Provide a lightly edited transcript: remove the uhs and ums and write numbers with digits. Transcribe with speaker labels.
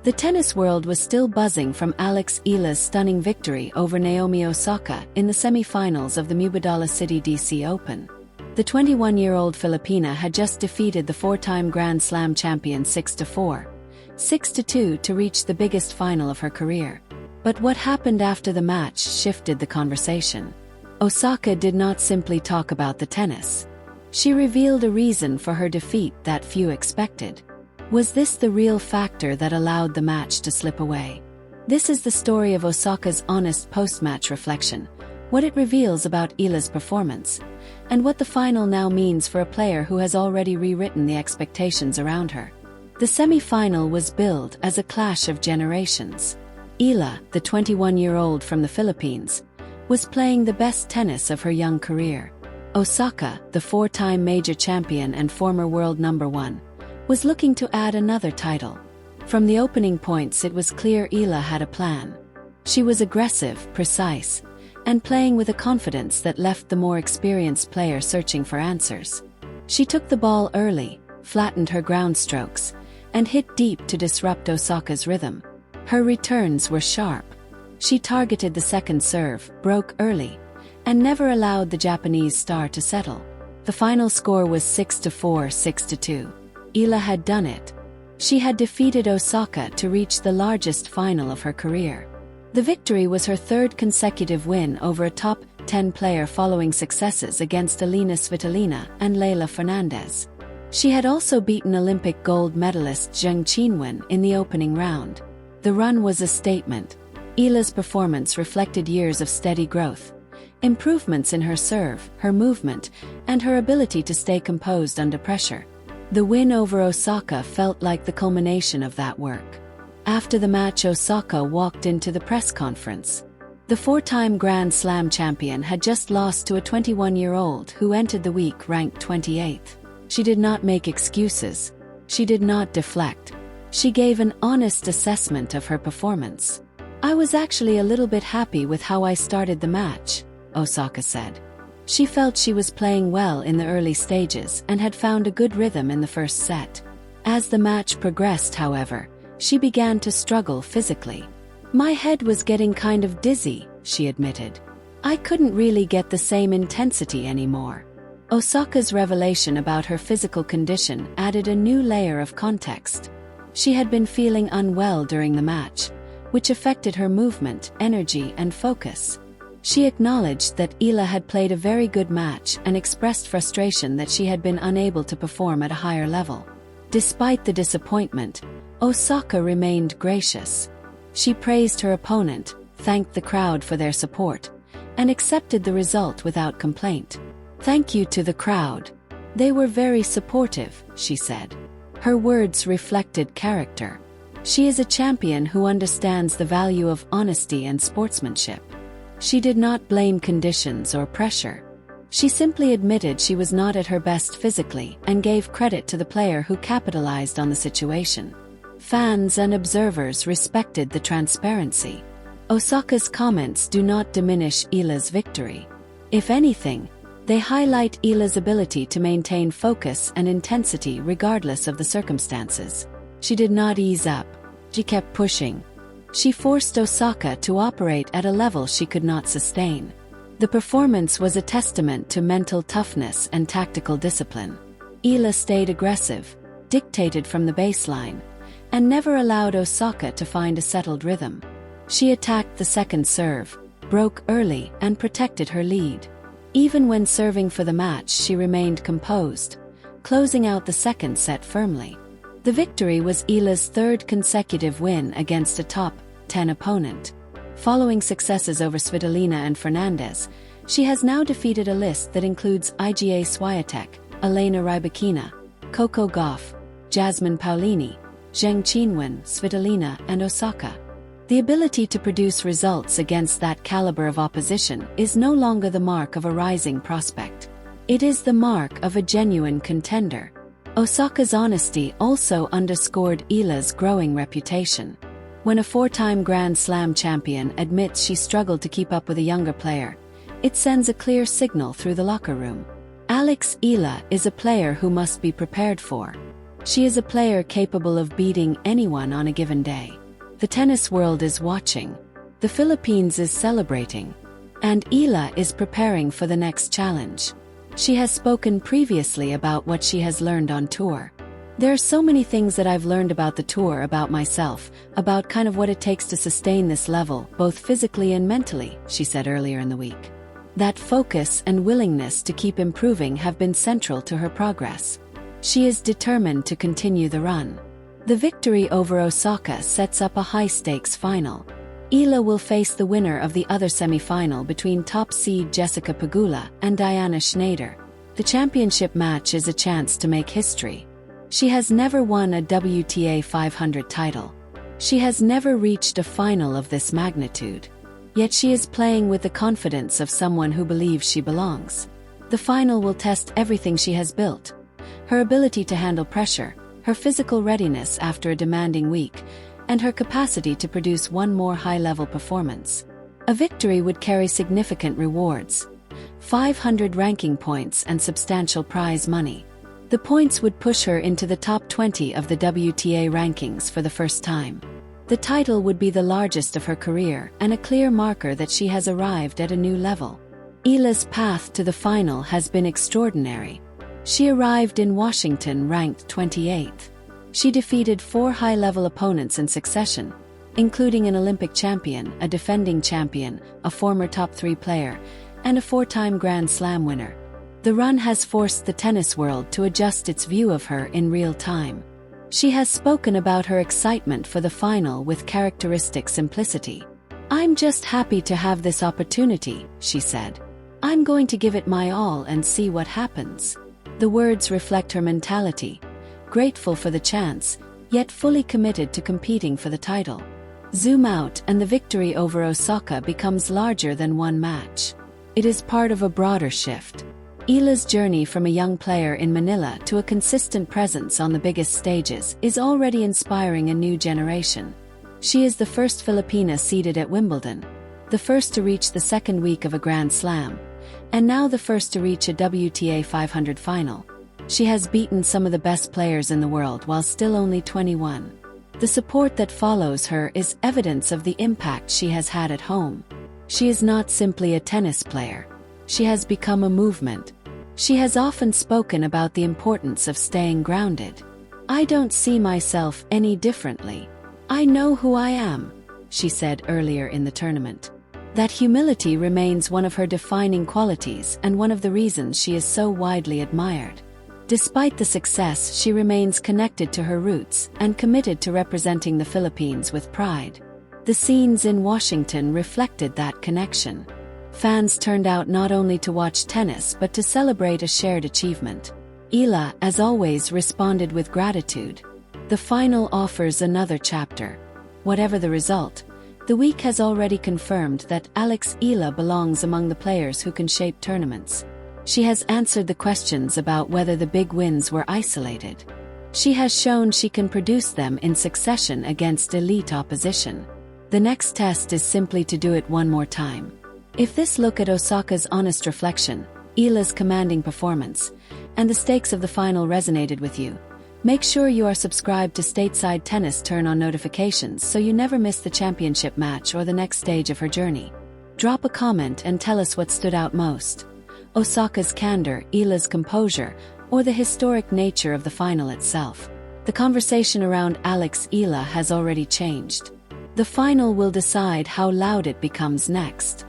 Speaker 1: The tennis world was still buzzing from Alex Eala's stunning victory over Naomi Osaka in the semifinals of the Mubadala Citi DC Open. The 21-year-old Filipina had just defeated the four-time Grand Slam champion 6-4, 6-2 to reach the biggest final of her career. But what happened after the match shifted the conversation. Osaka did not simply talk about the tennis. She revealed a reason for her defeat that few expected. Was this the real factor that allowed the match to slip away? This is the story of Osaka's honest post-match reflection, what it reveals about Eala's performance, and what the final now means for a player who has already rewritten the expectations around her. The semi-final was billed as a clash of generations. Eala, the 21-year-old from the Philippines, was playing the best tennis of her young career. Osaka, the four-time major champion and former world number one, was looking to add another title. From the opening points it was clear Eala had a plan. She was aggressive, precise, and playing with a confidence that left the more experienced player searching for answers. She took the ball early, flattened her ground strokes, and hit deep to disrupt Osaka's rhythm. Her returns were sharp. She targeted the second serve, broke early, and never allowed the Japanese star to settle. The final score was 6-4, 6-2. Eala had done it. She had defeated Osaka to reach the largest final of her career. The victory was her third consecutive win over a top 10 player following successes against Elena Svitolina and Leylah Fernandez. She had also beaten Olympic gold medalist Zheng Qinwen in the opening round. The run was a statement. Eala's performance reflected years of steady growth, improvements in her serve, her movement, and her ability to stay composed under pressure. The win over Osaka felt like the culmination of that work. After the match, Osaka walked into the press conference. The four-time Grand Slam champion had just lost to a 21-year-old who entered the week ranked 28th. She did not make excuses. She did not deflect. She gave an honest assessment of her performance. "I was actually a little bit happy with how I started the match," Osaka said. She felt she was playing well in the early stages and had found a good rhythm in the first set. As the match progressed, however, she began to struggle physically. "My head was getting kind of dizzy," she admitted. "I couldn't really get the same intensity anymore." Osaka's revelation about her physical condition added a new layer of context. She had been feeling unwell during the match, which affected her movement, energy, and focus. She acknowledged that Eala had played a very good match and expressed frustration that she had been unable to perform at a higher level. Despite the disappointment, Osaka remained gracious. She praised her opponent, thanked the crowd for their support, and accepted the result without complaint. "Thank you to the crowd. They were very supportive," she said. Her words reflected character. She is a champion who understands the value of honesty and sportsmanship. She did not blame conditions or pressure. She simply admitted she was not at her best physically and gave credit to the player who capitalized on the situation. Fans and observers respected the transparency. Osaka's comments do not diminish Eala's victory. If anything, they highlight Eala's ability to maintain focus and intensity regardless of the circumstances. She did not ease up. She kept pushing. She forced Osaka to operate at a level she could not sustain. The performance was a testament to mental toughness and tactical discipline. Eala stayed aggressive, dictated from the baseline, and never allowed Osaka to find a settled rhythm. She attacked the second serve, broke early, and protected her lead. Even when serving for the match, she remained composed, closing out the second set firmly. The victory was Eala's third consecutive win against a top 10 opponent. Following successes over Svitolina and Fernandez, she has now defeated a list that includes Iga Swiatek, Elena Rybakina, Coco Gauff, Jasmine Paolini, Zheng Qinwen, Svitolina, and Osaka. The ability to produce results against that caliber of opposition is no longer the mark of a rising prospect. It is the mark of a genuine contender. Osaka's honesty also underscored Eala's growing reputation. When a four-time Grand Slam champion admits she struggled to keep up with a younger player, it sends a clear signal through the locker room. Alex Eala is a player who must be prepared for. She is a player capable of beating anyone on a given day. The tennis world is watching. The Philippines is celebrating. And Eala is preparing for the next challenge. She has spoken previously about what she has learned on tour. There are so many things that I've learned about the tour, about myself, about kind of what it takes to sustain this level, both physically and mentally, she said earlier in the week. That focus and willingness to keep improving have been central to her progress. She is determined to continue the run. The victory over Osaka sets up a high-stakes final. Eala will face the winner of the other semi-final between top seed Jessica Pegula and Diana Schneider. The championship match is a chance to make history. She has never won a WTA 500 title. She has never reached a final of this magnitude. Yet she is playing with the confidence of someone who believes she belongs. The final will test everything she has built. Her ability to handle pressure, her physical readiness after a demanding week, and her capacity to produce one more high-level performance. A victory would carry significant rewards, 500 ranking points and substantial prize money. The points would push her into the top 20 of the WTA rankings for the first time. The title would be the largest of her career and a clear marker that she has arrived at a new level. Eala's path to the final has been extraordinary. She arrived in Washington ranked 28th. She defeated 4 high-level opponents in succession, including an Olympic champion, a defending champion, a former top 3 player, and a 4-time Grand Slam winner. The run has forced the tennis world to adjust its view of her in real time. She has spoken about her excitement for the final with characteristic simplicity. "I'm just happy to have this opportunity," she said. "I'm going to give it my all and see what happens." The words reflect her mentality. Grateful for the chance, yet fully committed to competing for the title. Zoom out and the victory over Osaka becomes larger than one match. It is part of a broader shift. Eala's journey from a young player in Manila to a consistent presence on the biggest stages is already inspiring a new generation. She is the first Filipina seeded at Wimbledon, the first to reach the second week of a Grand Slam, and now the first to reach a WTA 500 final. She has beaten some of the best players in the world while still only 21. The support that follows her is evidence of the impact she has had at home. She is not simply a tennis player. She has become a movement. She has often spoken about the importance of staying grounded. "I don't see myself any differently. I know who I am," she said earlier in the tournament. That humility remains one of her defining qualities and one of the reasons she is so widely admired. Despite the success, she remains connected to her roots and committed to representing the Philippines with pride. The scenes in Washington reflected that connection. Fans turned out not only to watch tennis but to celebrate a shared achievement. Eala, as always, responded with gratitude. The final offers another chapter. Whatever the result, the week has already confirmed that Alex Eala belongs among the players who can shape tournaments. She has answered the questions about whether the big wins were isolated. She has shown she can produce them in succession against elite opposition. The next test is simply to do it one more time. If this look at Osaka's honest reflection, Eala's commanding performance, and the stakes of the final resonated with you, make sure you are subscribed to Stateside Tennis. Turn on notifications so you never miss the championship match or the next stage of her journey. Drop a comment and tell us what stood out most. Osaka's candor, Eala's composure, or the historic nature of the final itself. The conversation around Alex Eala has already changed. The final will decide how loud it becomes next.